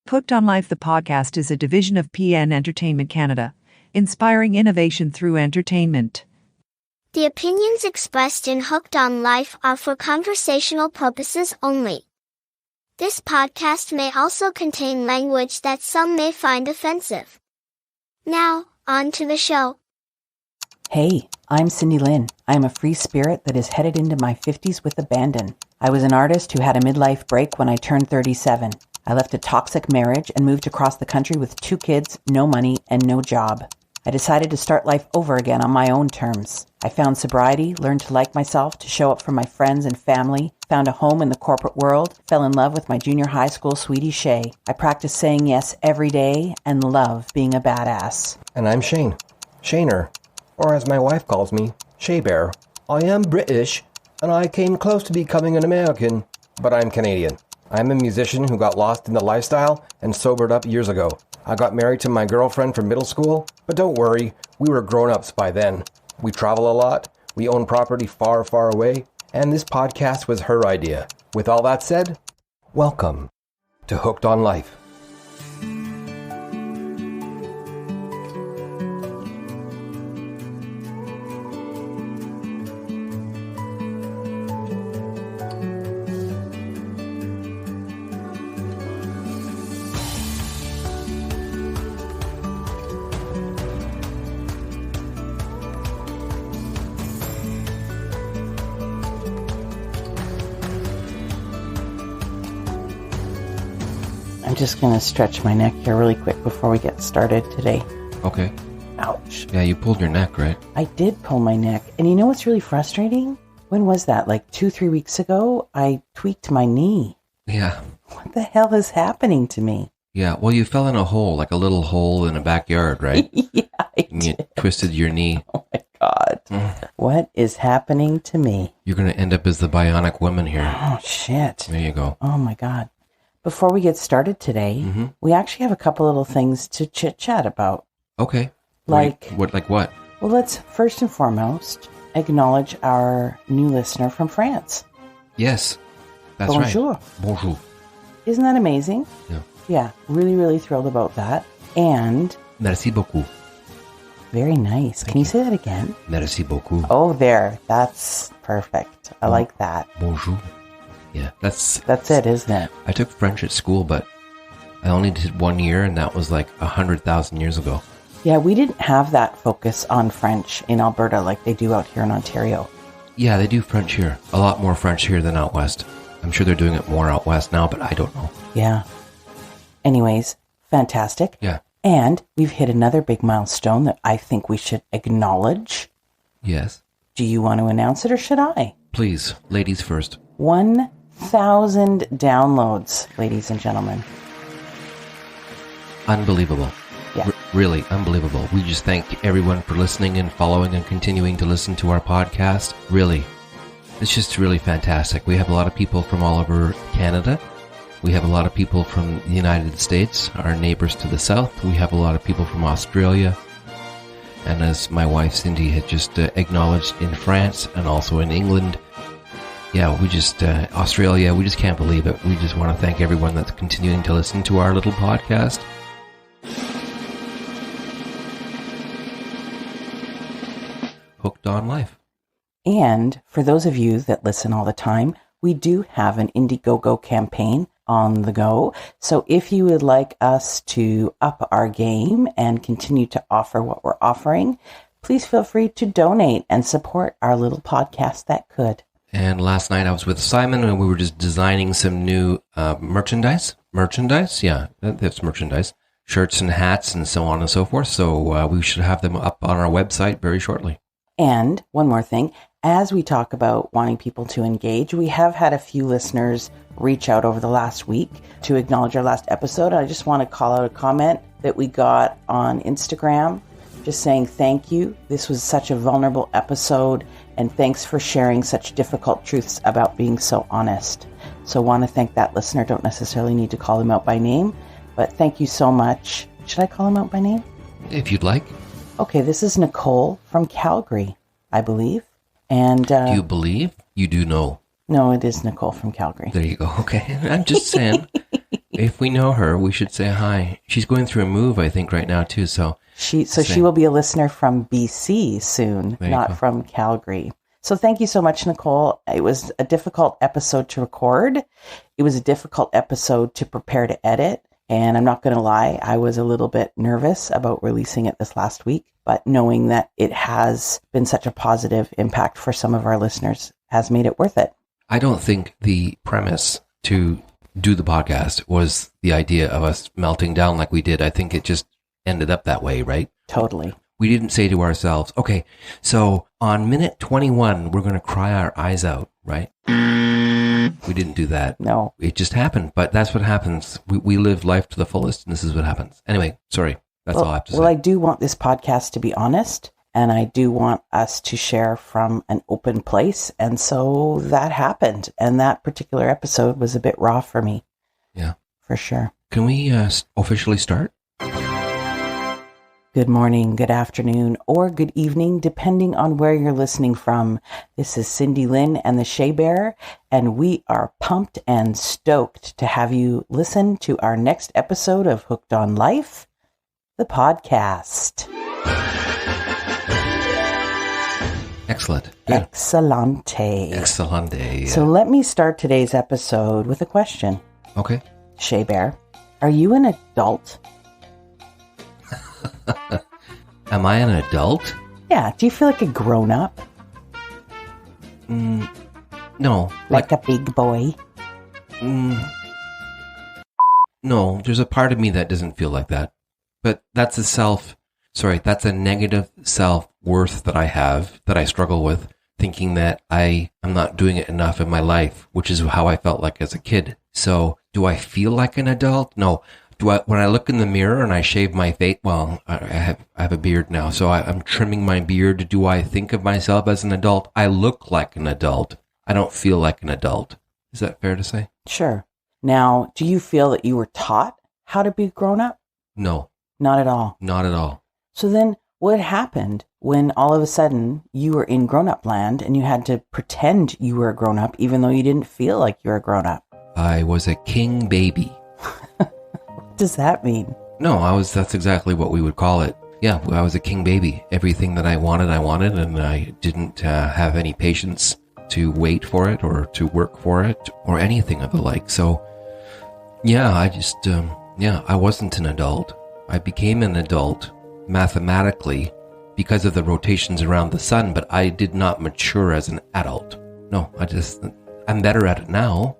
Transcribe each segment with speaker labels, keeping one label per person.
Speaker 1: Hooked on Life, the podcast, is a division of PN Entertainment Canada, inspiring innovation through entertainment.
Speaker 2: The opinions expressed in Hooked on Life are for conversational purposes only. This podcast may also contain language that some may find offensive. Now, on to the show.
Speaker 3: Hey, I'm Cindy Lynn. I'm a free spirit that is headed into my 50s with abandon. I was an artist who had a midlife break when I turned 37. I left a toxic marriage and moved across the country with 2 kids, no money, and no job. I decided to start life over again on my own terms. I found sobriety, learned to like myself, to show up for my friends and family, found a home in the corporate world, fell in love with my junior high school sweetie Shay. I practiced saying yes every day and love being a badass.
Speaker 4: And I'm Shane. Shaner. Or as my wife calls me, Shay Bear. I am British, and I came close to becoming an American, but I'm Canadian. I'm a musician who got lost in the lifestyle and sobered up years ago. I got married to my girlfriend from middle school, but don't worry, we were grown-ups by then. We travel a lot, we own property far, far away, and this podcast was her idea. With all that said, welcome to Hooked on Life.
Speaker 3: I'm just going to stretch my neck here really quick before we get started today.
Speaker 5: Okay.
Speaker 3: Ouch.
Speaker 5: Yeah, you pulled your neck, right?
Speaker 3: I did pull my neck. And you know what's really frustrating? When was that? Like 2-3 weeks ago, I tweaked my knee.
Speaker 5: Yeah.
Speaker 3: What the hell is happening to me?
Speaker 5: Yeah, well, you fell in a hole, like a little hole in a backyard, right?
Speaker 3: Yeah, I
Speaker 5: And you
Speaker 3: did.
Speaker 5: twisted your knee.
Speaker 3: Oh my God. What is happening to me?
Speaker 5: You're going to end up as the bionic woman here.
Speaker 3: Oh, shit.
Speaker 5: There you go.
Speaker 3: Oh my God. Before we get started today, we actually have a couple little things to chit-chat about.
Speaker 5: Okay.
Speaker 3: Like
Speaker 5: what?
Speaker 3: Well, let's first and foremost acknowledge our new listener from France.
Speaker 5: Yes, that's
Speaker 3: Bonjour.
Speaker 5: right. Bonjour.
Speaker 3: Isn't that amazing?
Speaker 5: Yeah.
Speaker 3: Yeah, really, really thrilled about that. And
Speaker 5: Merci beaucoup.
Speaker 3: very nice. Can you say that again?
Speaker 5: Merci beaucoup.
Speaker 3: Oh, there. That's perfect. I like that.
Speaker 5: Bonjour. Yeah, that's
Speaker 3: That's it, isn't it?
Speaker 5: I took French at school, but I only did 1 year, and that was like 100,000 years ago.
Speaker 3: Yeah, we didn't have that focus on French in Alberta like they do out here in Ontario.
Speaker 5: Yeah, they do French here. A lot more French here than out west. I'm sure they're doing it more out west now, but I don't know.
Speaker 3: Yeah. Anyways, fantastic.
Speaker 5: Yeah.
Speaker 3: And we've hit another big milestone that I think we should acknowledge.
Speaker 5: Yes.
Speaker 3: Do you want to announce it or should I?
Speaker 5: Please, ladies first.
Speaker 3: 1,000 downloads, ladies and gentlemen.
Speaker 5: Unbelievable.
Speaker 3: Yeah.
Speaker 5: Really unbelievable. We just thank everyone for listening and following and continuing to listen to our podcast. Really. It's just really fantastic. We have a lot of people from all over Canada. We have a lot of people from the United States, our neighbors to the south. We have a lot of people from Australia. And as my wife Cindy had just acknowledged, in France and also in England. Yeah, we just, Australia, we just can't believe it. We just want to thank everyone that's continuing to listen to our little podcast. Hooked on Life.
Speaker 3: And for those of you that listen all the time, we do have an Indiegogo campaign on the go. So if you would like us to up our game and continue to offer what we're offering, please feel free to donate and support our little podcast that could.
Speaker 5: And last night I was with Simon and we were just designing some new merchandise. Merchandise? Yeah, that's merchandise. Shirts and hats and so on and so forth. So we should have them up on our website very shortly.
Speaker 3: And one more thing, as we talk about wanting people to engage, we have had a few listeners reach out over the last week to acknowledge our last episode. I just want to call out a comment that we got on Instagram, just saying thank you. This was such a vulnerable episode, and thanks for sharing such difficult truths about being so honest. So I want to thank that listener. Don't necessarily need to call them out by name, but thank you so much. Should I call them out by name?
Speaker 5: If you'd like.
Speaker 3: Okay, this is Nicole from Calgary, I believe. And
Speaker 5: Do you believe? You do know.
Speaker 3: no, it is Nicole from Calgary.
Speaker 5: There you go. Okay. I'm just saying. If we know her, we should say hi. She's going through a move, I think, right now, too. So
Speaker 3: she will be a listener from BC soon, not from Calgary. So thank you so much, Nicole. It was a difficult episode to record. It was a difficult episode to prepare to edit. And I'm not going to lie, I was a little bit nervous about releasing it this last week. But knowing that it has been such a positive impact for some of our listeners has made it worth it.
Speaker 5: I don't think the premise to do the podcast was the idea of us melting down like we did. I think it just ended up that way, right?
Speaker 3: Totally.
Speaker 5: We didn't say to ourselves, okay, so on minute 21, we're going to cry our eyes out, right? We didn't do that.
Speaker 3: No.
Speaker 5: It just happened, but that's what happens. We live life to the fullest, and this is what happens. Anyway, sorry. That's all I have to say.
Speaker 3: Well, I do want this podcast to be honest, and I do want us to share from an open place. And so that happened. And that particular episode was a bit raw for me.
Speaker 5: Yeah.
Speaker 3: For sure.
Speaker 5: Can we officially start?
Speaker 3: Good morning, good afternoon, or good evening, depending on where you're listening from. This is Cindy Lynn and the Shay Bear, and we are pumped and stoked to have you listen to our next episode of Hooked on Life, the podcast.
Speaker 5: Excellent. Good.
Speaker 3: Excellente.
Speaker 5: Excellente.
Speaker 3: So let me start today's episode with a question.
Speaker 5: Okay.
Speaker 3: Shay Bear, are you an adult?
Speaker 5: Am I an adult?
Speaker 3: Yeah. Do you feel like a grown-up?
Speaker 5: No.
Speaker 3: Like a big boy?
Speaker 5: No, there's a part of me that doesn't feel like that. But that's that's a negative self-worth that I have, that I struggle with, thinking that I'm not doing it enough in my life, which is how I felt like as a kid. So, do I feel like an adult? No. When I look in the mirror and I shave my face, well, I have a beard now, so I'm trimming my beard. Do I think of myself as an adult? I look like an adult. I don't feel like an adult. Is that fair to say?
Speaker 3: Sure. Now, do you feel that you were taught how to be grown up?
Speaker 5: No.
Speaker 3: Not at all.
Speaker 5: Not at all.
Speaker 3: So then what happened when all of a sudden you were in grown-up land and you had to pretend you were a grown-up even though you didn't feel like you were a grown-up?
Speaker 5: I was a king baby.
Speaker 3: What does that mean?
Speaker 5: No, that's exactly what we would call it. Yeah, I was a king baby. Everything that I wanted, and I didn't have any patience to wait for it or to work for it or anything of the like. So, yeah, I wasn't an adult. I became an adult mathematically because of the rotations around the sun, but I did not mature as an adult. No, I'm better at it now.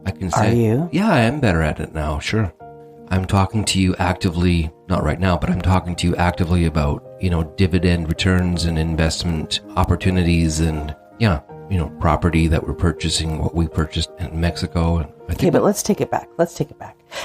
Speaker 5: I can say.
Speaker 3: Are you?
Speaker 5: Yeah, I am better at it now, sure. I'm talking to you actively, not right now, but I'm talking to you actively about, dividend returns and investment opportunities and, property that we're purchasing, what we purchased in Mexico.
Speaker 3: Okay, but let's take it back.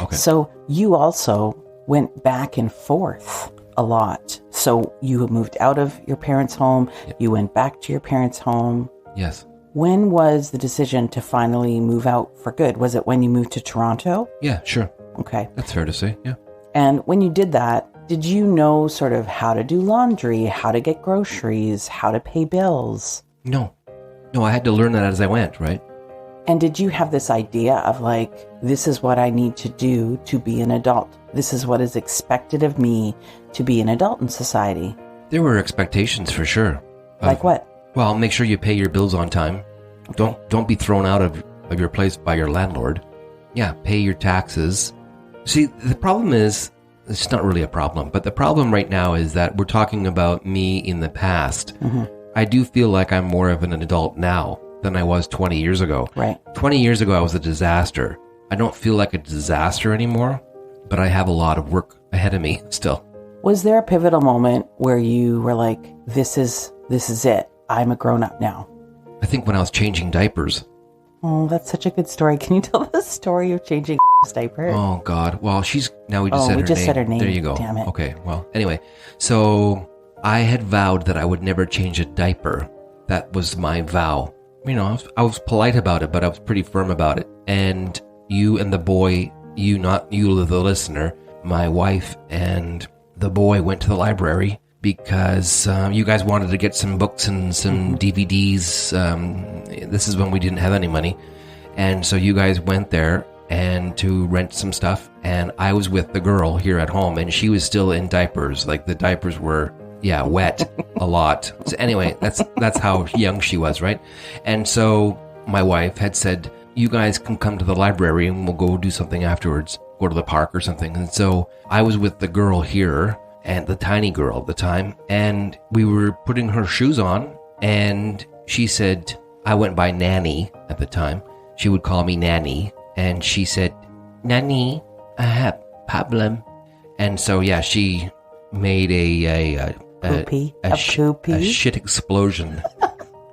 Speaker 3: Okay. So you also went back and forth a lot. So you moved out of your parents' home. Yep. You went back to your parents' home.
Speaker 5: Yes.
Speaker 3: When was the decision to finally move out for good? Was it when you moved to Toronto?
Speaker 5: Yeah, sure.
Speaker 3: Okay.
Speaker 5: That's fair to say, yeah.
Speaker 3: And when you did that, did you know sort of how to do laundry, how to get groceries, how to pay bills?
Speaker 5: No, I had to learn that as I went, right?
Speaker 3: And did you have this idea of this is what I need to do to be an adult? This is what is expected of me to be an adult in society?
Speaker 5: There were expectations for sure.
Speaker 3: Like what?
Speaker 5: Well, make sure you pay your bills on time. Okay. Don't be thrown out of your place by your landlord. Yeah, pay your taxes. See, the problem is, it's not really a problem, but the problem right now is that we're talking about me in the past. Mm-hmm. I do feel like I'm more of an adult now than I was 20 years ago.
Speaker 3: Right.
Speaker 5: 20 years ago, I was a disaster. I don't feel like a disaster anymore, but I have a lot of work ahead of me still.
Speaker 3: Was there a pivotal moment where you were like, this is it. I'm a grown-up now?
Speaker 5: I think when I was changing diapers.
Speaker 3: Oh, that's such a good story. Can you tell the story of changing diaper?
Speaker 5: Oh, God. Well, we just said her name. There you go.
Speaker 3: Damn it.
Speaker 5: Okay, well, anyway. So I had vowed that I would never change a diaper. That was my vow. I was polite about it, but I was pretty firm about it. And you and the boy, not you, the listener, my wife and the boy went to the library because you guys wanted to get some books and some DVDs. This is when we didn't have any money. And so you guys went there and to rent some stuff. And I was with the girl here at home, and she was still in diapers. Like the diapers were, wet a lot. So anyway, that's how young she was, right? And so my wife had said, you guys can come to the library and we'll go do something afterwards, go to the park or something. And so I was with the girl here, and the tiny girl at the time, and we were putting her shoes on, and she said, I went by Nanny at the time. She would call me Nanny, and she said, Nanny, I have problem. And so, she made a shit explosion.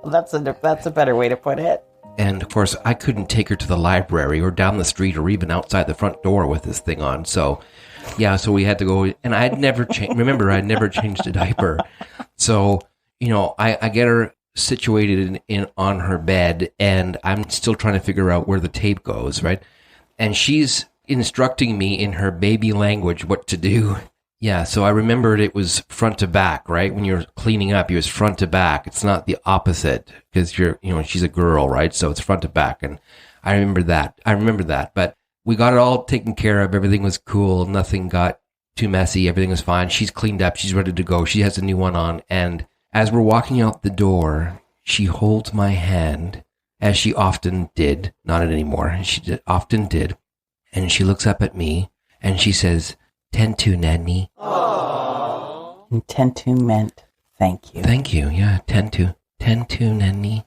Speaker 3: That's a better way to put it.
Speaker 5: And of course, I couldn't take her to the library or down the street or even outside the front door with this thing on. So, so we had to go, and I'd never changed. Remember, I'd never changed a diaper. So, I get her situated in on her bed, and I'm still trying to figure out where the tape goes, right? And she's instructing me in her baby language what to do. Yeah, so I remembered it was front to back, right? When you're cleaning up, it was front to back. It's not the opposite, because she's a girl, right? So it's front to back. And I remember that. But we got it all taken care of. Everything was cool. Nothing got too messy. Everything was fine. She's cleaned up. She's ready to go. She has a new one on. And as we're walking out the door, she holds my hand, as she often did. Not anymore. Often did. And she looks up at me and she says, Tentu, Nanny.
Speaker 3: Aww. And Tentu meant thank you.
Speaker 5: Thank you. Yeah, Tentu. Tentu, Nanny.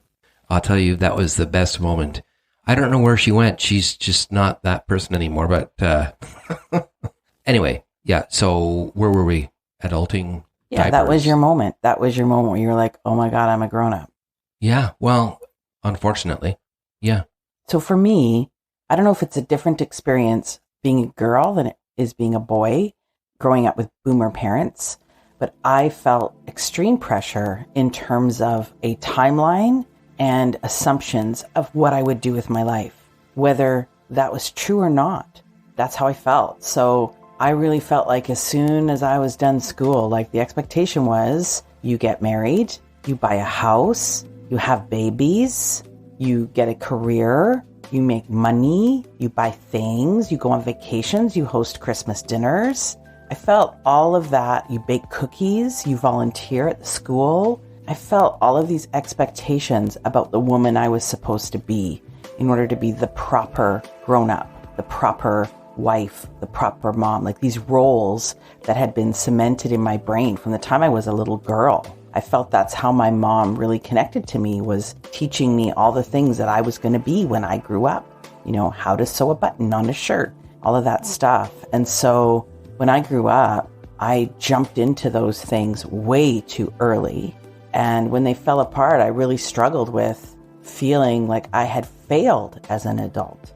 Speaker 5: I'll tell you, that was the best moment. I don't know where she went. She's just not that person anymore. But anyway, so where were we? Adulting?
Speaker 3: Yeah,
Speaker 5: diapers.
Speaker 3: That was your moment. That was your moment where you were like, oh my God, I'm a grown-up.
Speaker 5: Yeah, well, unfortunately, yeah.
Speaker 3: So for me, I don't know if it's a different experience being a girl than it is being a boy, growing up with boomer parents, but I felt extreme pressure in terms of a timeline and assumptions of what I would do with my life, whether that was true or not. That's how I felt. So I really felt like as soon as I was done school, like the expectation was you get married, you buy a house, you have babies, you get a career, you make money, you buy things, you go on vacations, you host Christmas dinners. I felt all of that. You bake cookies, you volunteer at the school. I felt all of these expectations about the woman I was supposed to be in order to be the proper grown-up, the proper wife, the proper mom, like these roles that had been cemented in my brain from the time I was a little girl. I felt that's how my mom really connected to me, was teaching me all the things that I was going to be when I grew up. How to sew a button on a shirt, all of that stuff. And so when I grew up, I jumped into those things way too early. And when they fell apart, I really struggled with feeling like I had failed as an adult.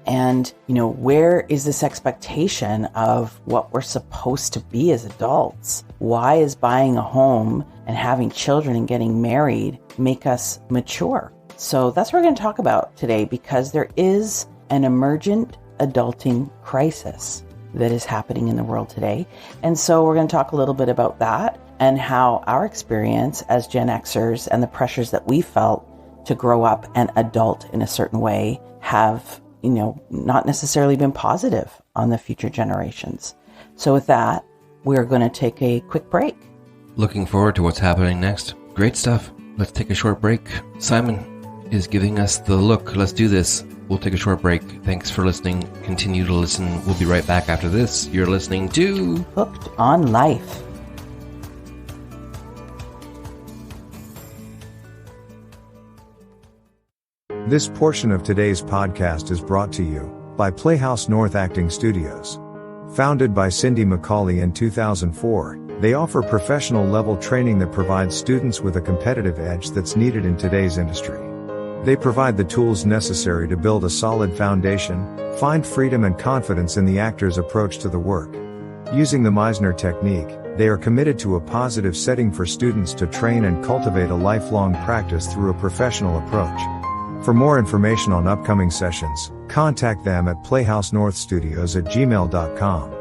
Speaker 3: And, where is this expectation of what we're supposed to be as adults? Why is buying a home and having children and getting married make us mature? So that's what we're going to talk about today, because there is an emergent adulting crisis that is happening in the world today. And so we're going to talk a little bit about that and how our experience as Gen Xers and the pressures that we felt to grow up and adult in a certain way have not necessarily been positive on the future generations. So with that, we're going to take a quick break.
Speaker 5: Looking forward to what's happening next. Great stuff. Let's take a short break. Simon is giving us the look. Let's do this. We'll take a short break. Thanks for listening. Continue to listen. We'll be right back after this. You're listening to
Speaker 3: Hooked on Life.
Speaker 6: This portion of today's podcast is brought to you by Playhouse North Acting Studios. Founded by Cindy McCauley in 2004, they offer professional-level training that provides students with a competitive edge that's needed in today's industry. They provide the tools necessary to build a solid foundation, find freedom and confidence in the actor's approach to the work. Using the Meisner technique, they are committed to a positive setting for students to train and cultivate a lifelong practice through a professional approach. For more information on upcoming sessions, contact them at playhousenorthstudios@gmail.com.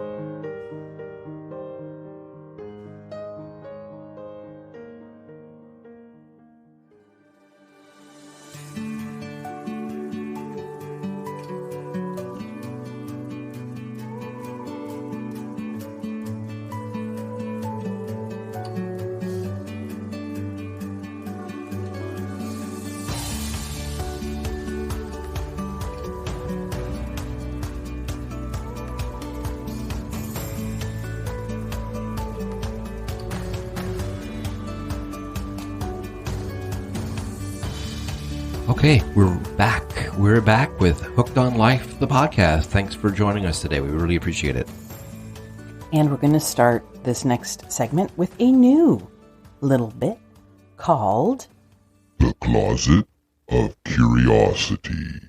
Speaker 5: Okay, we're back. We're back with Hooked on Life, the podcast. Thanks for joining us today. We really appreciate it.
Speaker 3: And we're going to start this next segment with a new little bit called
Speaker 7: The Closet of Curiosity.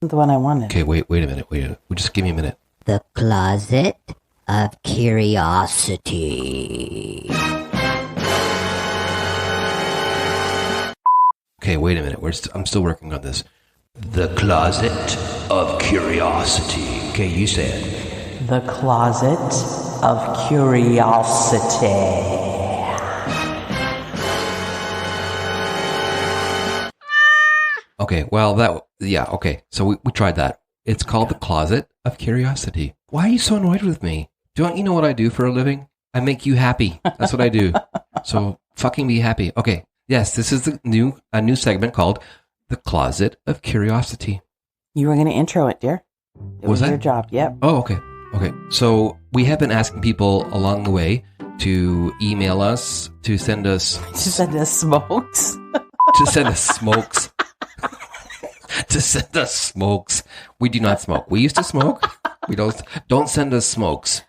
Speaker 3: the one I wanted.
Speaker 5: Okay, wait a minute. Just give me a minute.
Speaker 8: The Closet of Curiosity.
Speaker 5: Okay, wait a minute. I'm still working on this. The Closet of Curiosity. Okay, you say it.
Speaker 3: The Closet of Curiosity.
Speaker 5: Okay, well, okay. So we tried that. It's called The Closet of Curiosity. Why are you so annoyed with me? Don't you know what I do for a living? I make you happy. That's what I do. So fucking be happy. Okay. Yes, this is a new segment called The Closet of Curiosity.
Speaker 3: You were going to intro it, dear. It was
Speaker 5: that
Speaker 3: your job, yep.
Speaker 5: Oh, okay. Okay. So we have been asking people along the way to email us, to send us...
Speaker 3: To send us smokes.
Speaker 5: To send us smokes. To send us smokes. We do not smoke. We used to smoke. We don't send us smokes.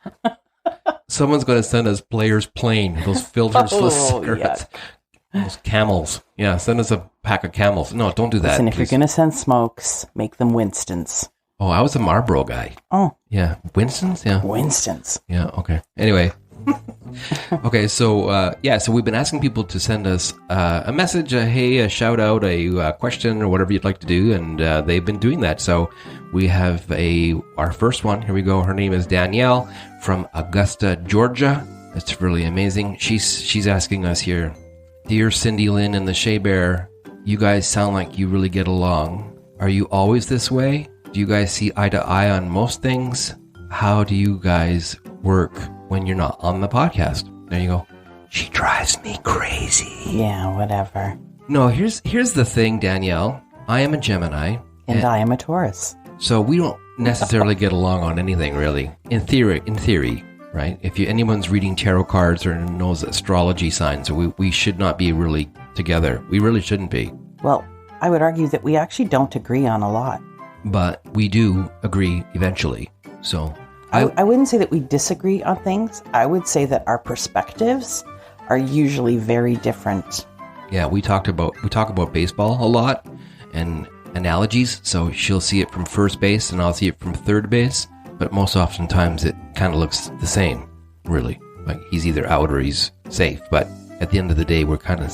Speaker 5: Someone's going to send us Players Plain, those filterless cigarettes.
Speaker 3: Yuck.
Speaker 5: Those Camels. Yeah, send us a pack of Camels. No, don't do that.
Speaker 3: Listen, if
Speaker 5: please.
Speaker 3: you're going to send smokes, make them Winstons.
Speaker 5: Oh, I was a Marlboro guy.
Speaker 3: Oh.
Speaker 5: Yeah. Winston's? Yeah.
Speaker 3: Winstons.
Speaker 5: Yeah, okay. Anyway. Okay, so we've been asking people to send us a message, a shout out, a question, or whatever you'd like to do, and they've been doing that. So we have our first one. Here we go. Her name is Danielle from Augusta, Georgia. It's really amazing. She's asking us here, Dear Cindy, Lynn, and the Shay Bear, you guys sound like you really get along. Are you always this way? Do you guys see eye to eye on most things? How do you guys work when you're not on the podcast? There you go. She drives me crazy.
Speaker 3: Yeah, whatever.
Speaker 5: No, here's the thing, Danielle. I am a Gemini.
Speaker 3: And I am a Taurus.
Speaker 5: So we don't necessarily get along on anything, really. In theory, right? If anyone's reading tarot cards or knows astrology signs, we should not be really together. We really shouldn't be.
Speaker 3: Well, I would argue that we actually don't agree on a lot.
Speaker 5: But we do agree eventually. So
Speaker 3: I wouldn't say that we disagree on things. I would say that our perspectives are usually very different.
Speaker 5: Yeah, we talk about baseball a lot and analogies. So she'll see it from first base and I'll see it from third base. But most oftentimes it kind of looks the same, really. Like he's either out or he's safe. But at the end of the day, we kind of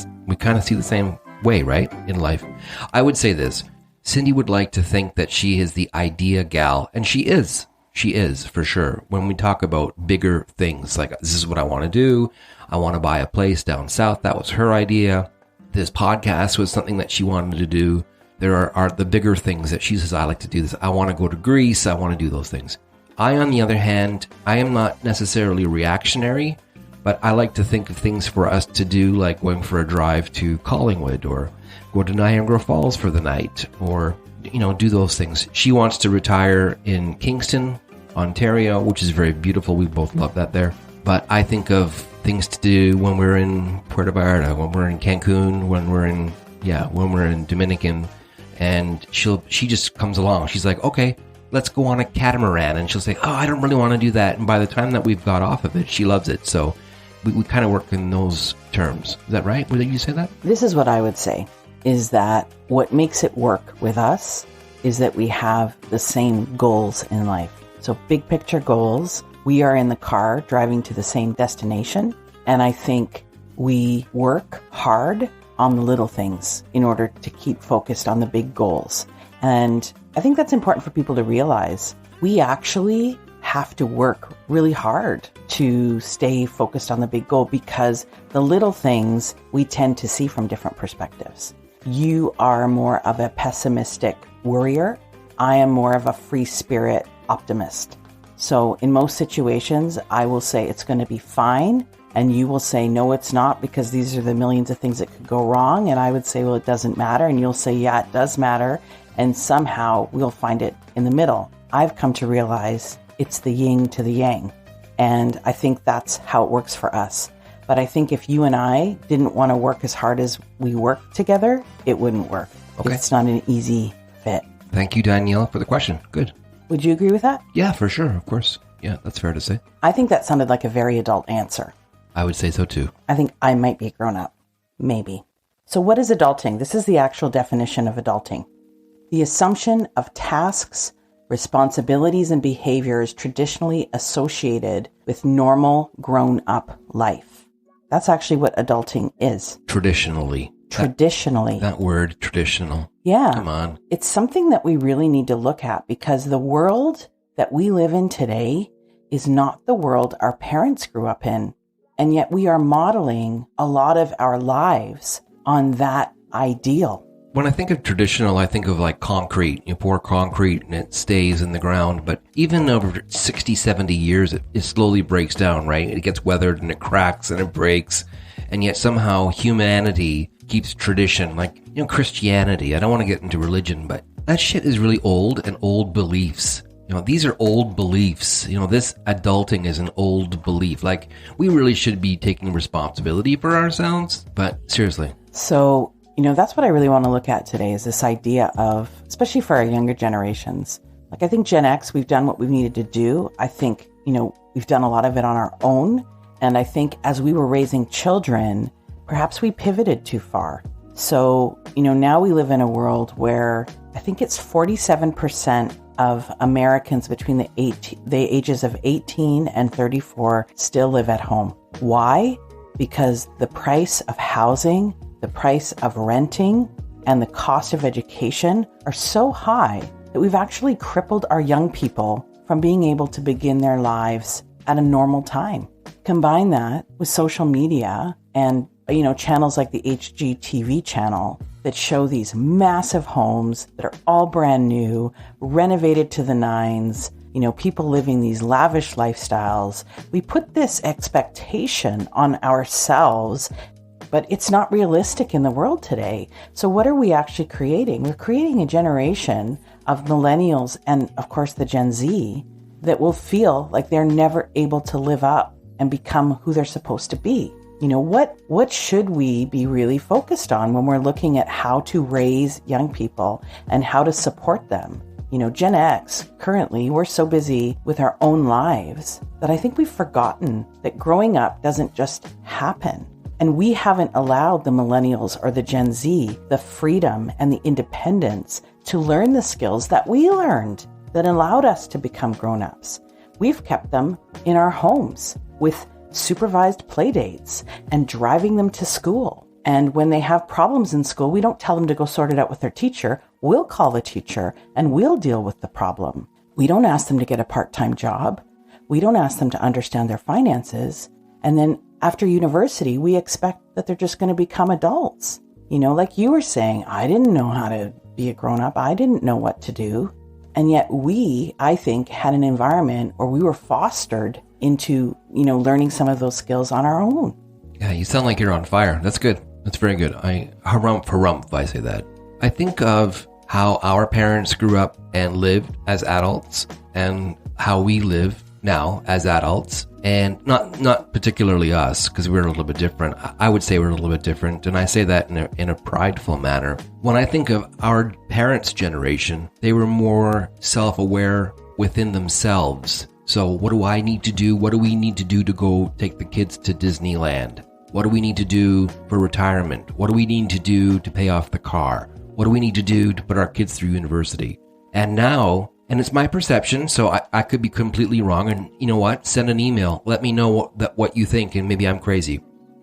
Speaker 5: see the same way, right? In life. I would say this. Cindy would like to think that she is the idea gal, and she is. She is, for sure. When we talk about bigger things, like this is what I want to do. I want to buy a place down south. That was her idea. This podcast was something that she wanted to do. There are the bigger things that she says, I like to do this. I want to go to Greece. I want to do those things. I, on the other hand, I am not necessarily reactionary, but I like to think of things for us to do, like going for a drive to Collingwood or go to Niagara Falls for the night, or, do those things. She wants to retire in Kingston, Ontario, which is very beautiful. We both love that there. But I think of things to do when we're in Puerto Vallarta, when we're in Cancun, when we're in Dominican, and she just comes along. She's like, okay, let's go on a catamaran. And she'll say, oh, I don't really want to do that. And by the time that we've got off of it, she loves it. So we kind of work in those terms. Is that right? Would you say that?
Speaker 3: This is what I would say, is that what makes it work with us is that we have the same goals in life. So big picture goals. We are in the car driving to the same destination. And I think we work hard on the little things in order to keep focused on the big goals. And I think that's important for people to realize. We actually have to work really hard to stay focused on the big goal, because the little things we tend to see from different perspectives. You are more of a pessimistic worrier. I am more of a free spirit optimist. So in most situations, I will say it's going to be fine. And you will say, no, it's not, because these are the millions of things that could go wrong. And I would say, well, it doesn't matter. And you'll say, yeah, it does matter. And somehow we'll find it in the middle. I've come to realize it's the yin to the yang. And I think that's how it works for us. But I think if you and I didn't want to work as hard as we work together, it wouldn't work.
Speaker 5: Okay.
Speaker 3: It's not an easy fit.
Speaker 5: Thank you, Danielle, for the question. Good.
Speaker 3: Would you agree with that?
Speaker 5: Yeah, for sure. Of course. Yeah, that's fair to say.
Speaker 3: I think that sounded like a very adult answer.
Speaker 5: I would say so too.
Speaker 3: I think I might be a grown-up. Maybe. So what is adulting? This is the actual definition of adulting. The assumption of tasks, responsibilities, and behaviors traditionally associated with normal grown-up life. That's actually what adulting is.
Speaker 5: Traditionally.
Speaker 3: Traditionally.
Speaker 5: That word, traditional.
Speaker 3: Yeah.
Speaker 5: Come on.
Speaker 3: It's something that we really need to look at because the world that we live in today is not the world our parents grew up in. And yet we are modeling a lot of our lives on that ideal.
Speaker 5: When I think of traditional, I think of like concrete. You pour concrete and it stays in the ground. But even over 60, 70 years, it slowly breaks down, right? It gets weathered and it cracks and it breaks. And yet somehow humanity keeps tradition, like, Christianity. I don't want to get into religion, but that shit is really old and old beliefs. These are old beliefs. This adulting is an old belief. Like, we really should be taking responsibility for ourselves. But seriously.
Speaker 3: So, that's what I really want to look at today is this idea of, especially for our younger generations. Like, I think Gen X, we've done what we've needed to do. I think, we've done a lot of it on our own. And I think as we were raising children, perhaps we pivoted too far. So, now we live in a world where I think it's 47% of Americans between the ages of 18 and 34 still live at home. Why? Because the price of housing, the price of renting, and the cost of education are so high that we've actually crippled our young people from being able to begin their lives at a normal time. Combine that with social media and channels like the HGTV channel that show these massive homes that are all brand new, renovated to the nines, people living these lavish lifestyles. We put this expectation on ourselves, but it's not realistic in the world today. So what are we actually creating? We're creating a generation of millennials and, of course, the Gen Z that will feel like they're never able to live up and become who they're supposed to be. What should we be really focused on when we're looking at how to raise young people and how to support them? Gen X, currently, we're so busy with our own lives that I think we've forgotten that growing up doesn't just happen. And we haven't allowed the millennials or the Gen Z the freedom and the independence to learn the skills that we learned that allowed us to become grown-ups. We've kept them in our homes with supervised play dates and driving them to school. And when they have problems in school, we don't tell them to go sort it out with their teacher. We'll call the teacher and we'll deal with the problem. We don't ask them to get a part-time job. We don't ask them to understand their finances. And then after university, we expect that they're just going to become adults. Like you were saying, I didn't know how to be a grown-up. I didn't know what to do. And yet we, I think, had an environment where we were fostered into, learning some of those skills on our own.
Speaker 5: Yeah, you sound like you're on fire. That's good. That's very good. Harumph, I say that. I think of how our parents grew up and lived as adults and how we live now as adults, and not particularly us, because we're a little bit different. I would say we're a little bit different, and I say that in a prideful manner. When I think of our parents' generation, they were more self-aware within themselves. So what do I need to do? What do we need to do to go take the kids to Disneyland? What do we need to do for retirement? What do we need to do to pay off the car? What do we need to do to put our kids through university? And now, and it's my perception, so I could be completely wrong. And you know what? Send an email. Let me know what you think, and maybe I'm crazy.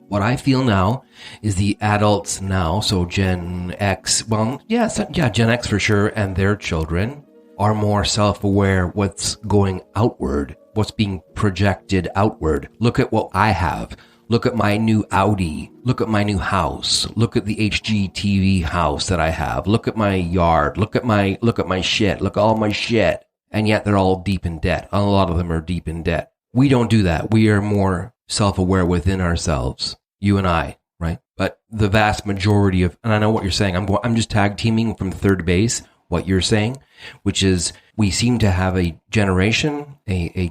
Speaker 5: What I feel now is the adults now, so Gen X, Gen X for sure, and their children are more self-aware what's going outward, what's being projected outward. Look at what I have. Look at my new Audi. Look at my new house. Look at the HGTV house that I have. Look at my yard. Look at my shit. Look at all my shit. And yet they're all deep in debt. A lot of them are deep in debt. We don't do that. We are more self-aware within ourselves. You and I, right? But the vast majority of, and I know what you're saying. I'm just tag teaming from third base what you're saying, which is we seem to have a generation, a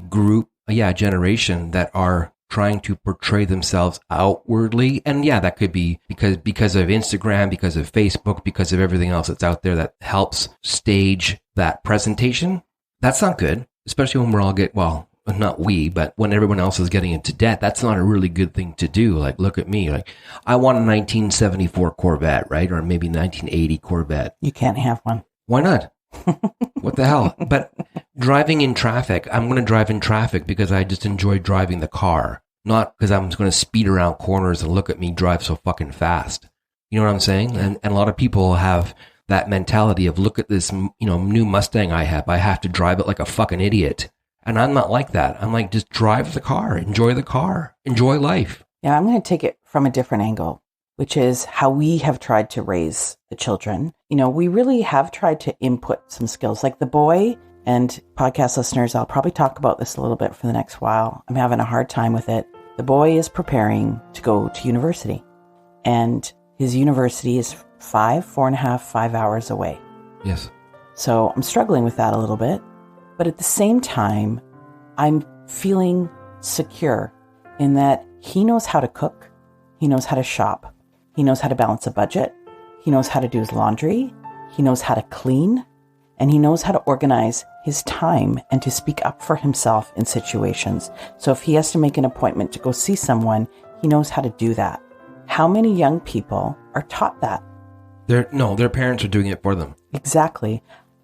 Speaker 5: generation that are trying to portray themselves outwardly. And yeah, that could be because of Instagram, because of Facebook, because of everything else that's out there that helps stage that presentation. That's not good, especially when we're all not we, but when everyone else is getting into debt. That's not a really good thing to do. Like, look at me. Like, I want a 1974 Corvette, right? Or maybe 1980 Corvette.
Speaker 3: You can't have one.
Speaker 5: Why not? What the hell? But driving in traffic, I'm going to drive in traffic because I just enjoy driving the car, not because I'm going to speed around corners and look at me drive so fucking fast. You know what I'm saying? And a lot of people have that mentality of, look at this, new Mustang I have to drive it like a fucking idiot. And I'm not like that. I'm like, just drive the car, enjoy life.
Speaker 3: Yeah, I'm going to take it from a different angle, which is how we have tried to raise the children. We really have tried to input some skills. Like the boy, and podcast listeners, I'll probably talk about this a little bit for the next while. I'm having a hard time with it. The boy is preparing to go to university, and his university is 4.5 hours away.
Speaker 5: Yes.
Speaker 3: So I'm struggling with that a little bit. But at the same time, I'm feeling secure in that he knows how to cook. He knows how to shop. He knows how to balance a budget. He knows how to do his laundry. He knows how to clean. And he knows how to organize his time and to speak up for himself in situations. So if he has to make an appointment to go see someone, he knows how to do that. How many young people are taught that?
Speaker 5: Their parents are doing it for them.
Speaker 3: Exactly.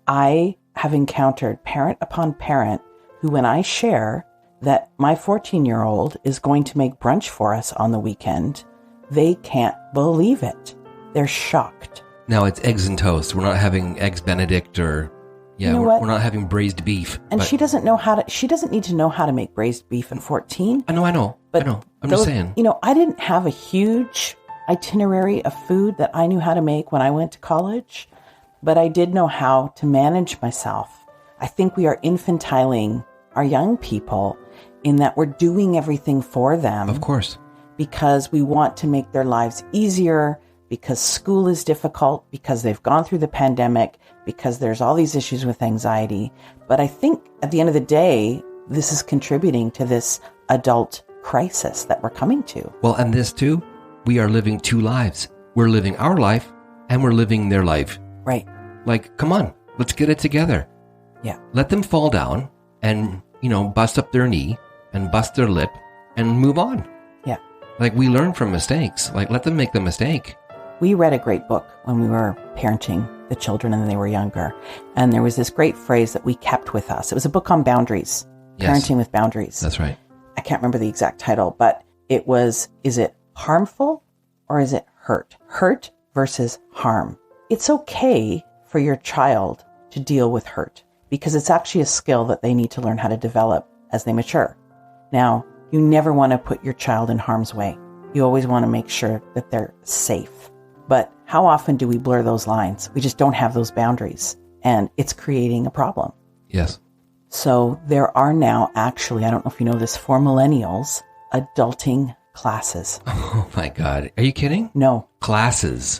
Speaker 3: I have encountered parent upon parent who, when I share that my 14-year-old is going to make brunch for us on the weekend, they can't believe it. They're shocked.
Speaker 5: Now it's eggs and toast. We're not having eggs Benedict or, we're not having braised beef.
Speaker 3: And she doesn't need to know how to make braised beef at 14.
Speaker 5: I know. I'm just saying.
Speaker 3: I didn't have a huge itinerary of food that I knew how to make when I went to college, but I did know how to manage myself. I think we are infantiling our young people in that we're doing everything for them.
Speaker 5: Of course.
Speaker 3: Because we want to make their lives easier, because school is difficult, because they've gone through the pandemic, because there's all these issues with anxiety. But I think at the end of the day, this is contributing to this adult crisis that we're coming to.
Speaker 5: Well, and this too, we are living two lives. We're living our life and we're living their life.
Speaker 3: Right.
Speaker 5: Like, come on, let's get it together.
Speaker 3: Yeah.
Speaker 5: Let them fall down and, bust up their knee and bust their lip and move on.
Speaker 3: Yeah.
Speaker 5: Like, we learn from mistakes. Like, let them make the mistake.
Speaker 3: We read a great book when we were parenting the children and they were younger. And there was this great phrase that we kept with us. It was a book on boundaries, parenting with boundaries.
Speaker 5: That's right.
Speaker 3: I can't remember the exact title, but it was, is it harmful or is it hurt? Hurt versus harm. It's okay for your child to deal with hurt because it's actually a skill that they need to learn how to develop as they mature. Now, you never want to put your child in harm's way. You always want to make sure that they're safe. But how often do we blur those lines? We just don't have those boundaries, and it's creating a problem.
Speaker 5: Yes.
Speaker 3: So there are now actually, I don't know if you know this, for millennials, adulting classes.
Speaker 5: Oh my God. Are you kidding?
Speaker 3: No.
Speaker 5: Classes.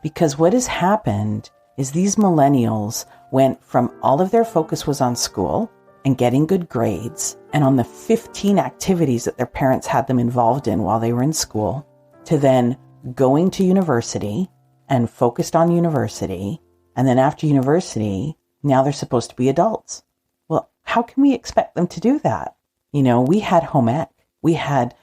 Speaker 3: Because what has happened is these millennials went from all of their focus was on school and getting good grades and on the 15 activities that their parents had them involved in while they were in school to then going to university and focused on university. And then after university, now they're supposed to be adults. Well, how can we expect them to do that? We had home ec. We had,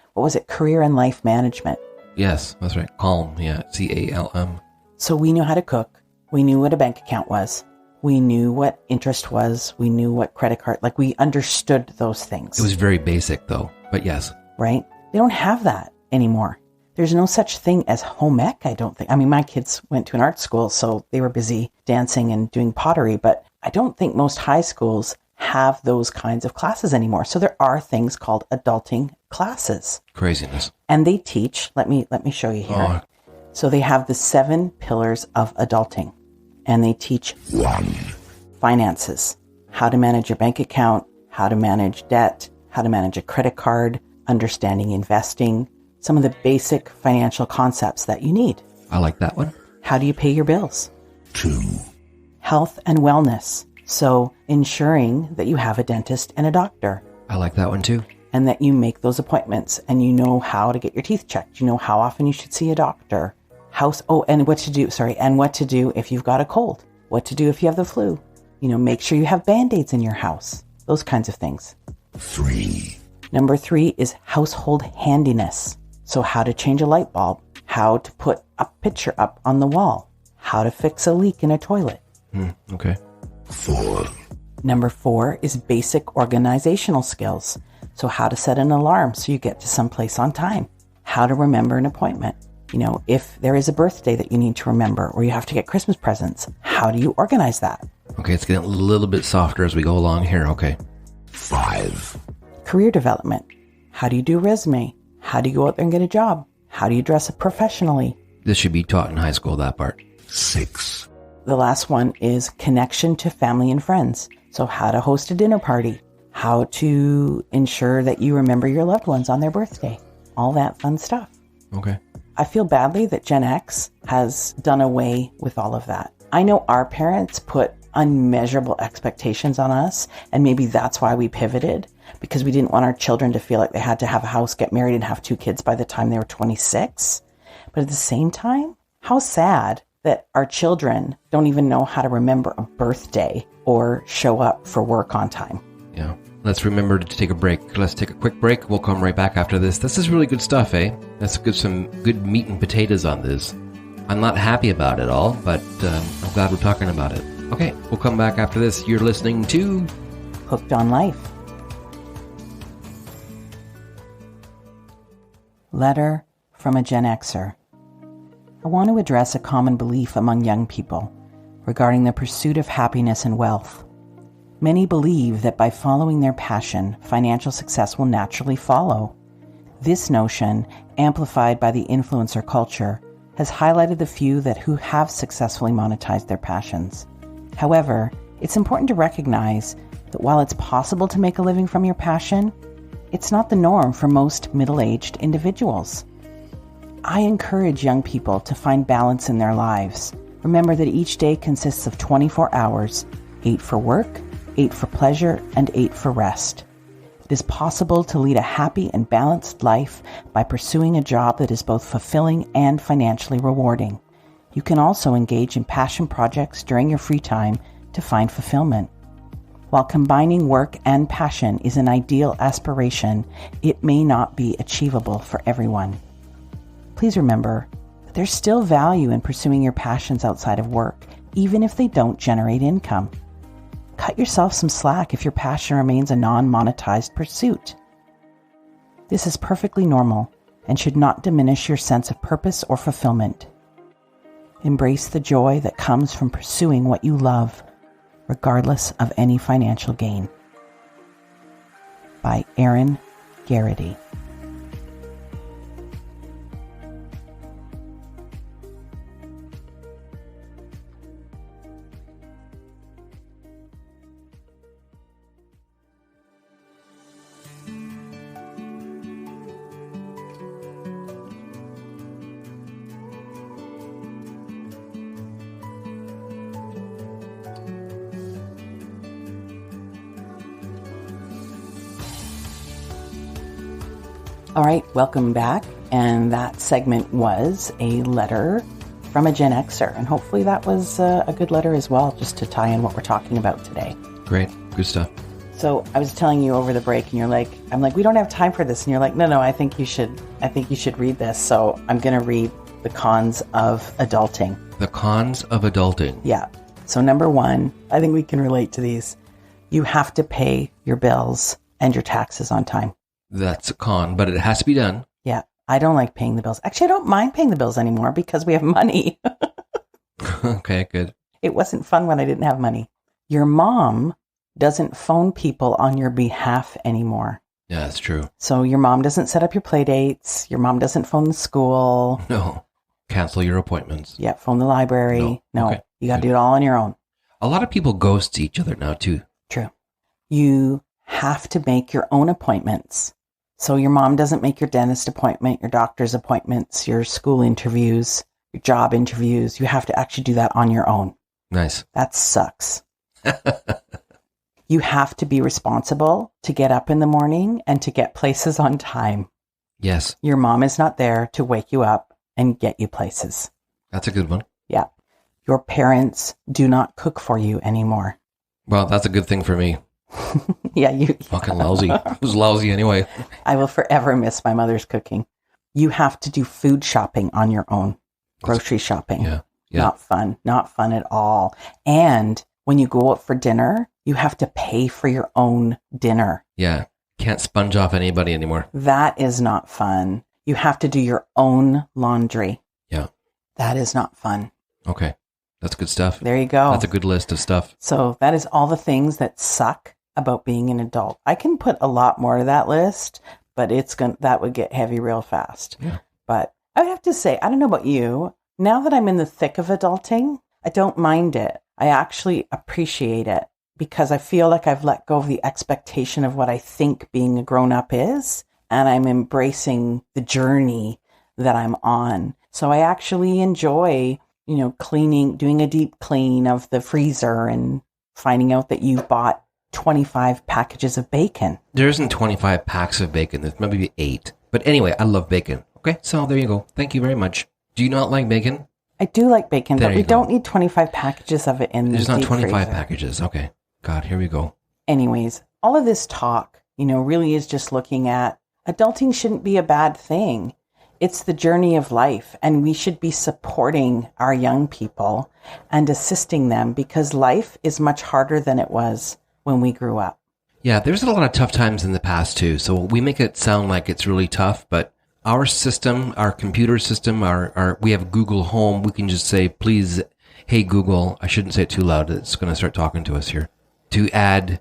Speaker 3: career and life management.
Speaker 5: Yes, that's right. CALM. Yeah. CALM.
Speaker 3: So we knew how to cook. We knew what a bank account was. We knew what interest was. We knew what credit card, we understood those things.
Speaker 5: It was very basic though, but yes.
Speaker 3: Right? They don't have that anymore. There's no such thing as home ec, I don't think. I mean, my kids went to an art school, so they were busy dancing and doing pottery, but I don't think most high schools have those kinds of classes anymore. So there are things called adulting classes.
Speaker 5: Craziness.
Speaker 3: And they teach, let me show you here. Oh. So they have the 7 pillars of adulting, and they teach 1, finances, how to manage your bank account, how to manage debt, how to manage a credit card, understanding investing, some of the basic financial concepts that you need.
Speaker 5: I like that one.
Speaker 3: How do you pay your bills?
Speaker 7: 2,
Speaker 3: health and wellness. So ensuring that you have a dentist and a doctor.
Speaker 5: I like that one too.
Speaker 3: and that you make those appointments and you know how to get your teeth checked. You know how often you should see a doctor. And what to do if you've got a cold. What to do if you have the flu. Make sure you have Band-Aids in your house. Those kinds of things.
Speaker 7: 3.
Speaker 3: Number 3 is household handiness. So how to change a light bulb, how to put a picture up on the wall, how to fix a leak in a toilet.
Speaker 5: Okay.
Speaker 7: 4.
Speaker 3: Number 4 is basic organizational skills. So how to set an alarm so you get to someplace on time, how to remember an appointment. If there is a birthday that you need to remember or you have to get Christmas presents, how do you organize that?
Speaker 5: Okay, it's getting a little bit softer as we go along here. Okay.
Speaker 7: 5.
Speaker 3: Career development. How do you do a resume? How do you go out there and get a job? How do you dress up professionally?
Speaker 5: This should be taught in high school, that part.
Speaker 7: 6.
Speaker 3: The last one is connection to family and friends. So how to host a dinner party, how to ensure that you remember your loved ones on their birthday, all that fun stuff.
Speaker 5: Okay.
Speaker 3: I feel badly that Gen X has done away with all of that. I know our parents put unmeasurable expectations on us, and maybe that's why we pivoted, because we didn't want our children to feel like they had to have a house, get married, and have 2 kids by the time they were 26. But at the same time, how sad that our children don't even know how to remember a birthday or show up for work on time.
Speaker 5: Yeah. Let's remember to take a break. Let's take a quick break. We'll come right back after this. This is really good stuff, eh? Let's get some good meat and potatoes on this. I'm not happy about it all, but I'm glad we're talking about it. Okay, we'll come back after this. You're listening to
Speaker 3: Hooked on Life. Letter from a Gen Xer. I want to address a common belief among young people regarding the pursuit of happiness and wealth. Many believe that by following their passion, financial success will naturally follow. This notion, amplified by the influencer culture, has highlighted the few who have successfully monetized their passions. However, it's important to recognize that while it's possible to make a living from your passion, it's not the norm for most middle-aged individuals. I encourage young people to find balance in their lives. Remember that each day consists of 24 hours, 8 for work, 8 for pleasure, and 8 for rest. It is possible to lead a happy and balanced life by pursuing a job that is both fulfilling and financially rewarding. You can also engage in passion projects during your free time to find fulfillment. While combining work and passion is an ideal aspiration, it may not be achievable for everyone. Please remember that there's still value in pursuing your passions outside of work, even if they don't generate income. Cut yourself some slack if your passion remains a non-monetized pursuit. This is perfectly normal and should not diminish your sense of purpose or fulfillment. Embrace the joy that comes from pursuing what you love, regardless of any financial gain. By Aaron Garrity. All right, welcome back. And that segment was a letter from a Gen Xer. And hopefully that was a good letter as well, just to tie in what we're talking about today.
Speaker 5: Great. Good stuff.
Speaker 3: So I was telling you over the break and I'm like, we don't have time for this. And you're like, no, I think you should read this. So I'm going to read the cons of adulting.
Speaker 5: The cons of adulting.
Speaker 3: Yeah. So number 1, I think we can relate to these. You have to pay your bills and your taxes on time.
Speaker 5: That's a con, but it has to be done.
Speaker 3: Yeah. I don't like paying the bills. Actually, I don't mind paying the bills anymore because we have money.
Speaker 5: Okay, good.
Speaker 3: It wasn't fun when I didn't have money. Your mom doesn't phone people on your behalf anymore.
Speaker 5: Yeah, that's true.
Speaker 3: So your mom doesn't set up your play dates. Your mom doesn't phone the school.
Speaker 5: No. Cancel your appointments.
Speaker 3: Yeah, phone the library. No.
Speaker 5: Okay.
Speaker 3: You got to do it all on your own.
Speaker 5: A lot of people ghost each other now, too.
Speaker 3: True. You have to make your own appointments. So your mom doesn't make your dentist appointment, your doctor's appointments, your school interviews, your job interviews. You have to actually do that on your own.
Speaker 5: Nice.
Speaker 3: That sucks. You have to be responsible to get up in the morning and to get places on time.
Speaker 5: Yes.
Speaker 3: Your mom is not there to wake you up and get you places.
Speaker 5: That's a good one.
Speaker 3: Yeah. Your parents do not cook for you anymore.
Speaker 5: Well, that's a good thing for me.
Speaker 3: Yeah, you
Speaker 5: Fucking lousy. It was lousy anyway.
Speaker 3: I will forever miss my mother's cooking. You have to do food shopping on your own. Grocery shopping.
Speaker 5: Yeah.
Speaker 3: Not fun. Not fun at all. And when you go out for dinner, you have to pay for your own dinner.
Speaker 5: Yeah. Can't sponge off anybody anymore.
Speaker 3: That is not fun. You have to do your own laundry.
Speaker 5: Yeah.
Speaker 3: That is not fun.
Speaker 5: Okay. That's good stuff.
Speaker 3: There you go.
Speaker 5: That's a good list of stuff.
Speaker 3: So that is all the things that suck about being an adult. I can put a lot more to that list, but that would get heavy real fast.
Speaker 5: Yeah.
Speaker 3: But I would have to say, I don't know about you, now that I'm in the thick of adulting, I don't mind it. I actually appreciate it because I feel like I've let go of the expectation of what I think being a grown-up is, and I'm embracing the journey that I'm on. So I actually enjoy, cleaning, doing a deep clean of the freezer and finding out that you bought 25 packages of bacon.
Speaker 5: There isn't 25 packs of bacon. There's maybe 8. But anyway, I love bacon. Okay, so there you go. Thank you very much. Do you not like bacon?
Speaker 3: I do like bacon,
Speaker 5: There
Speaker 3: but
Speaker 5: you
Speaker 3: we
Speaker 5: go.
Speaker 3: don't need 25 packages of it in the
Speaker 5: There's not
Speaker 3: deep
Speaker 5: 25
Speaker 3: freezer.
Speaker 5: packages. Okay. God, here we go.
Speaker 3: Anyways, all of this talk, really is just looking at adulting shouldn't be a bad thing. It's the journey of life, and we should be supporting our young people and assisting them because life is much harder than it was when we grew up.
Speaker 5: Yeah, there's a lot of tough times in the past too. So we make it sound like it's really tough, but our system, our computer system, we have Google Home. We can just say, please, hey Google, I shouldn't say it too loud. It's going to start talking to us here. To add,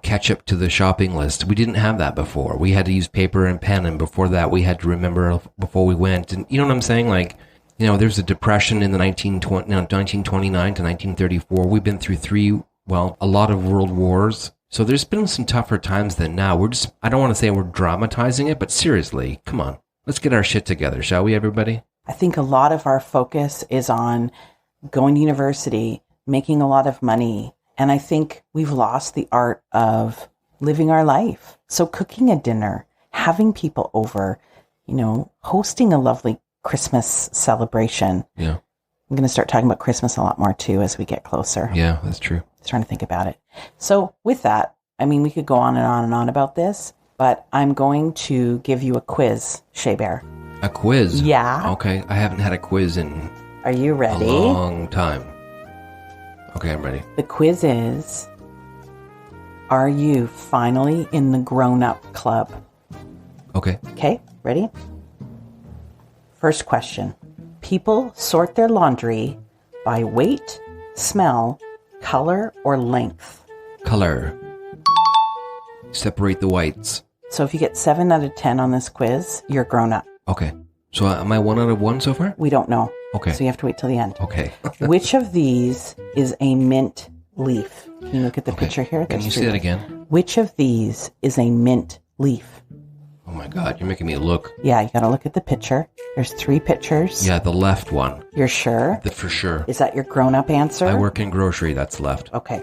Speaker 5: ketchup to the shopping list. We didn't have that before. We had to use paper and pen. And before that, we had to remember before we went. And you know what I'm saying? Like, there's a depression in the 1929 to 1934. We've been through a lot of world wars. So there's been some tougher times than now. I don't want to say we're dramatizing it, but seriously, come on. Let's get our shit together, shall we, everybody?
Speaker 3: I think a lot of our focus is on going to university, making a lot of money. And I think we've lost the art of living our life. So cooking a dinner, having people over, hosting a lovely Christmas celebration.
Speaker 5: Yeah.
Speaker 3: I'm going to start talking about Christmas a lot more too as we get closer.
Speaker 5: Yeah, that's true.
Speaker 3: Trying to think about it. So with that, we could go on and on and on about this, but I'm going to give you a quiz, Shay Bear.
Speaker 5: A quiz?
Speaker 3: Yeah.
Speaker 5: Okay, I haven't had a quiz in
Speaker 3: Are you ready?
Speaker 5: a long time. Okay, I'm ready.
Speaker 3: The quiz is, are you finally in the grown-up club?
Speaker 5: Okay.
Speaker 3: Okay, ready? First question. People sort their laundry by weight, smell, color, or length.
Speaker 5: Color. Separate the whites.
Speaker 3: So if you get 7 out of 10 on this quiz, you're grown up.
Speaker 5: Okay. So am I 1 out of 1 so far?
Speaker 3: We don't know.
Speaker 5: Okay.
Speaker 3: So you have to wait till the end.
Speaker 5: Okay.
Speaker 3: Which of these is a mint leaf? Can you look at the
Speaker 5: Okay.
Speaker 3: picture here?
Speaker 5: Can you
Speaker 3: There's
Speaker 5: say
Speaker 3: three.
Speaker 5: that again?
Speaker 3: Which of these is a mint leaf?
Speaker 5: Oh my God, you're making me look.
Speaker 3: Yeah, you gotta look at the picture. There's 3 pictures.
Speaker 5: Yeah, the left one.
Speaker 3: You're sure?
Speaker 5: For sure.
Speaker 3: Is that your grown-up answer?
Speaker 5: I work in grocery, that's left.
Speaker 3: Okay.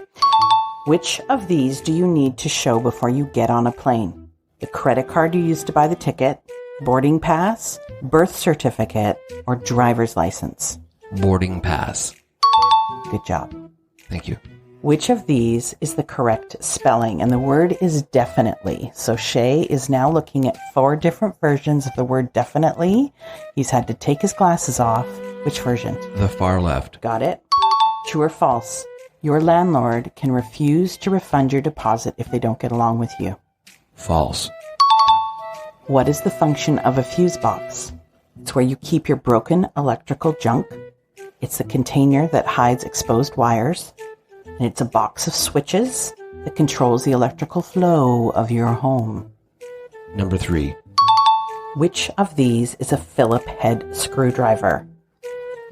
Speaker 3: Which of these do you need to show before you get on a plane? The credit card you used to buy the ticket, boarding pass, birth certificate, or driver's license?
Speaker 5: Boarding pass.
Speaker 3: Good job.
Speaker 5: Thank you.
Speaker 3: Which of these is the correct spelling? And the word is definitely. So Shay is now looking at 4 different versions of the word definitely. He's had to take his glasses off. Which version?
Speaker 5: The far left.
Speaker 3: Got it. True or false? Your landlord can refuse to refund your deposit if they don't get along with you.
Speaker 5: False.
Speaker 3: What is the function of a fuse box? It's where you keep your broken electrical junk. It's the container that hides exposed wires. And it's a box of switches that controls the electrical flow of your home.
Speaker 5: Number 3.
Speaker 3: Which of these is a Phillip head screwdriver?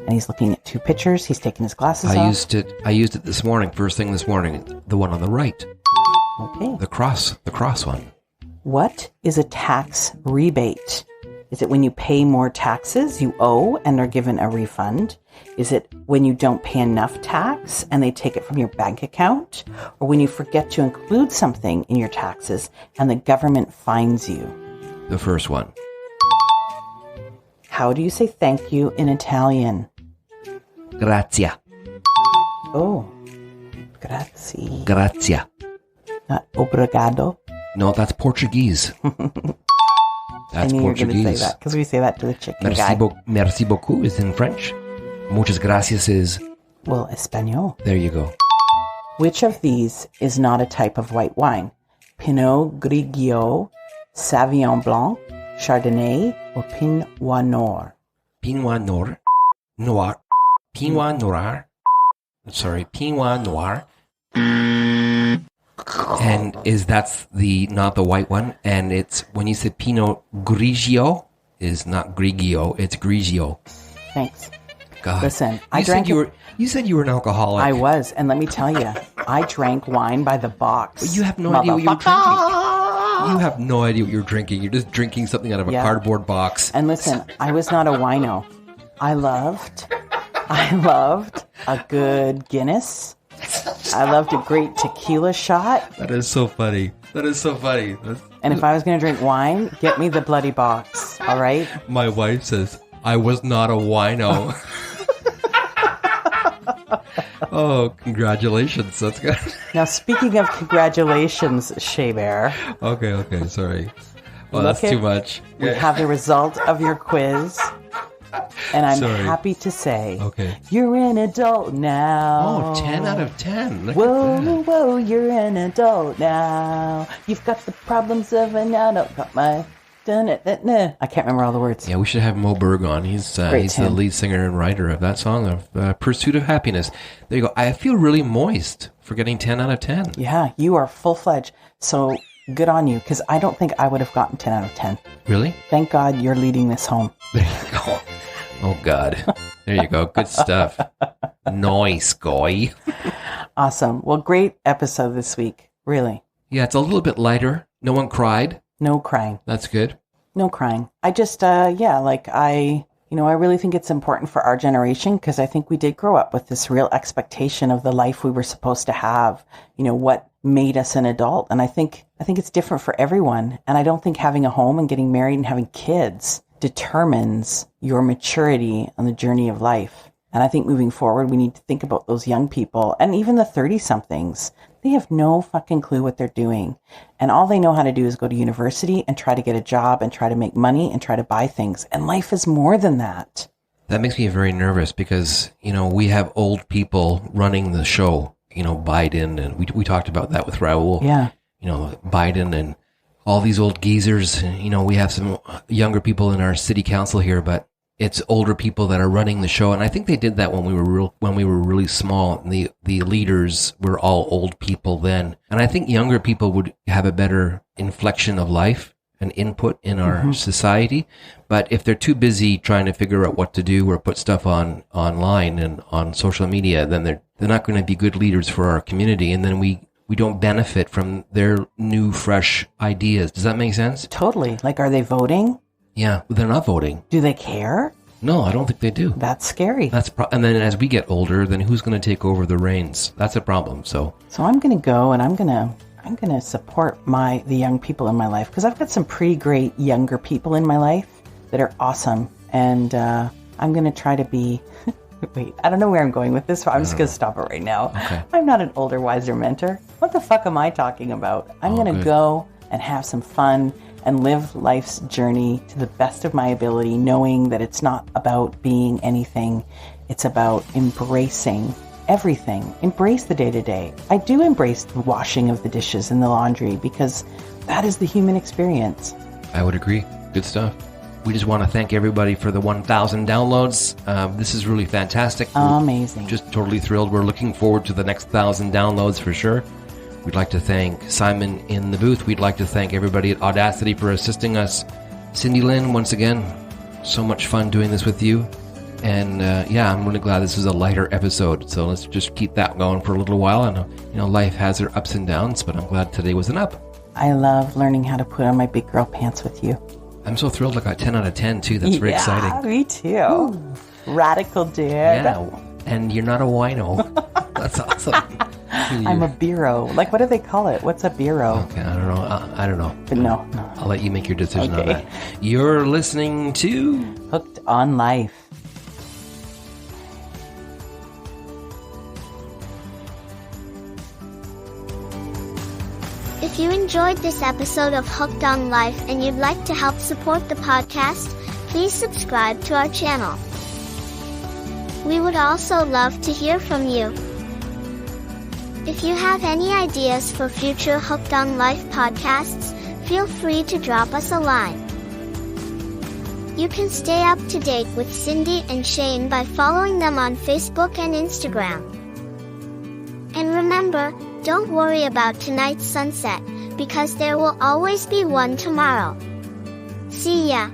Speaker 3: And he's looking at 2 pictures. He's taking his glasses off.
Speaker 5: I used it this morning, first thing this morning. The one on the right.
Speaker 3: Okay.
Speaker 5: The cross one.
Speaker 3: What is a tax rebate? Is it when you pay more taxes you owe and are given a refund? Is it when you don't pay enough tax and they take it from your bank account? Or when you forget to include something in your taxes and the government fines you?
Speaker 5: The first one.
Speaker 3: How do you say thank you in Italian?
Speaker 5: Grazia.
Speaker 3: Oh, grazie.
Speaker 5: Grazia.
Speaker 3: Not obrigado.
Speaker 5: No, that's Portuguese. That's
Speaker 3: I knew
Speaker 5: Portuguese.
Speaker 3: you were going to say that because we say that to the chicken guy.
Speaker 5: Merci beaucoup is in French. Muchas gracias is...
Speaker 3: Well, Espanol.
Speaker 5: There you go.
Speaker 3: Which of these is not a type of white wine? Pinot Grigio, Sauvignon Blanc, Chardonnay, or Pinot Noir?
Speaker 5: Pinot Noir. Noir. Pinot Noir. Sorry, Pinot Noir. And that's not the white one. And it's when you said Pinot Grigio, is not Grigio, it's Grigio.
Speaker 3: Thanks.
Speaker 5: God.
Speaker 3: Listen,
Speaker 5: you said you were an alcoholic.
Speaker 3: I was, and let me tell you, I drank wine by the box.
Speaker 5: But you have no idea what you're drinking. You have no idea what you're drinking. You're just drinking something out of a cardboard box.
Speaker 3: And listen, I was not a wino. I loved a good Guinness. I loved a great tequila shot.
Speaker 5: That is so funny.
Speaker 3: And if I was going to drink wine, get me the bloody box, all right?
Speaker 5: My wife says, I was not a wino. Oh, congratulations. That's good.
Speaker 3: Now, speaking of congratulations, Shay Bear.
Speaker 5: Okay, sorry. Well, that's too much.
Speaker 3: We have the result of your quiz. And I'm
Speaker 5: Sorry.
Speaker 3: happy to say, you're an adult now.
Speaker 5: Oh, 10 out of 10. Look
Speaker 3: Whoa, you're an adult now. You've got the problems of an adult. Got my... I can't remember all the words.
Speaker 5: Yeah, we should have Mo Berg on. He's the lead singer and writer of that song, of Pursuit of Happiness. There you go. I feel really moist for getting 10 out of 10.
Speaker 3: Yeah, you are full-fledged. So good on you, because I don't think I would have gotten 10 out of 10.
Speaker 5: Really?
Speaker 3: Thank God you're leading this home.
Speaker 5: There you go. Oh, God. There you go. Good stuff. Nice, guy.
Speaker 3: Awesome. Well, great episode this week. Really.
Speaker 5: Yeah, it's a little bit lighter. No one cried.
Speaker 3: No crying.
Speaker 5: That's good.
Speaker 3: No crying. I just, I really think it's important for our generation because I think we did grow up with this real expectation of the life we were supposed to have, what made us an adult. And I think it's different for everyone. And I don't think having a home and getting married and having kids determines your maturity on the journey of life. And I think moving forward, we need to think about those young people and even the 30-somethings. They have no fucking clue what they're doing. And all they know how to do is go to university and try to get a job and try to make money and try to buy things. And life is more than that.
Speaker 5: That makes me very nervous because, we have old people running the show, Biden. And we talked about that with Raul.
Speaker 3: Yeah.
Speaker 5: Biden and all these old geezers. We have some younger people in our city council here, but it's older people that are running the show, and I think they did that when we were really small. And the leaders were all old people then, and I think younger people would have a better inflection of life and input in our society. But if they're too busy trying to figure out what to do or put stuff online and on social media, then they're not going to be good leaders for our community, and then we don't benefit from their new, fresh ideas. Does that make sense?
Speaker 3: Totally. Like, are they voting?
Speaker 5: Yeah, they're not voting.
Speaker 3: Do they care?
Speaker 5: No, I don't think they do.
Speaker 3: That's scary.
Speaker 5: And then as we get older, then who's going to take over the reins? That's a problem. So
Speaker 3: I'm going to go and I'm going to support the young people in my life because I've got some pretty great younger people in my life that are awesome, and I'm going to try to be. Wait, I don't know where I'm going with this, so I'm just going to stop it right now.
Speaker 5: Okay.
Speaker 3: I'm not an older, wiser mentor. What the fuck am I talking about? I'm going to go and have some fun and live life's journey to the best of my ability, knowing that it's not about being anything. It's about embracing everything. Embrace the day-to-day. I do embrace the washing of the dishes and the laundry because that is the human experience.
Speaker 5: I would agree. Good stuff. We just want to thank everybody for the 1,000 downloads. This is really fantastic.
Speaker 3: Amazing.
Speaker 5: Just totally thrilled. We're looking forward to the next 1,000 downloads for sure. We'd like to thank Simon in the booth. We'd like to thank everybody at Audacity for assisting us. Cindy Lynn, once again, so much fun doing this with you. And I'm really glad this is a lighter episode. So let's just keep that going for a little while. And life has their ups and downs, but I'm glad today was an up.
Speaker 3: I love learning how to put on my big girl pants with you.
Speaker 5: I'm so thrilled I got 10 out of 10 too. That's very exciting.
Speaker 3: Yeah, me too. Ooh. Radical, dude.
Speaker 5: Yeah, and you're not a wino. That's awesome.
Speaker 3: I'm a bureau. Like, what do they call it? What's a bureau?
Speaker 5: Okay, I don't know. I don't know.
Speaker 3: But no.
Speaker 5: I'll let you make your decision on that. You're listening to
Speaker 3: Hooked on Life.
Speaker 2: If you enjoyed this episode of Hooked on Life and you'd like to help support the podcast, please subscribe to our channel. We would also love to hear from you. If you have any ideas for future Hooked on Life podcasts, feel free to drop us a line. You can stay up to date with Cindy and Shane by following them on Facebook and Instagram. And remember, don't worry about tonight's sunset, because there will always be one tomorrow. See ya!